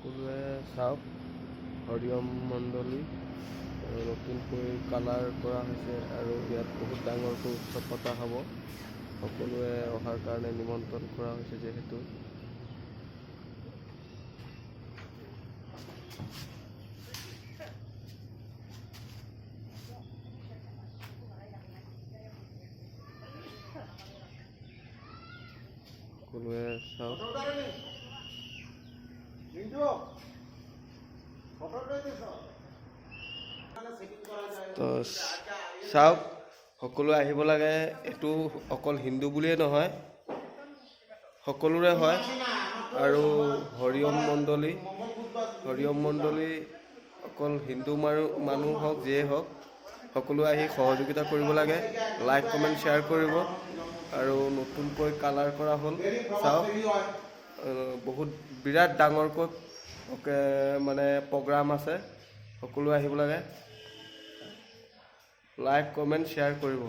সকলোৱে চাওক হৰিয়ম মণ্ডলী নতুনকৈ কালাৰ কৰা হৈছে আৰু ইয়াত বহুত ডাঙৰকৈ উৎসৱ পতা হ'ব। সকলোৱে অহাৰ কাৰণে নিমন্ত্ৰণ কৰা হৈছে যিহেতু সকলোৱে চাওক। তো চাওক সকলোৱে আহিব লাগে। এইটো অকল হিন্দু বুলিয়ে নহয়, সকলোৰে হয়। আৰু হৰিয়ম মণ্ডলী অকল হিন্দু মানুহ হওক যিয়ে হওক সকলোৱে আহি সহযোগিতা কৰিব লাগে। লাইক কমেণ্ট শ্বেয়াৰ কৰিব। আৰু নতুনকৈ কালাৰ কৰা হ'ল চাওক, বহুত বিৰাট ডাঙৰকৈ মানে প্ৰগ্ৰাম আছে। সকলোৱে আহিব লাগে। লাইক কমেণ্ট শ্বেয়াৰ কৰিব।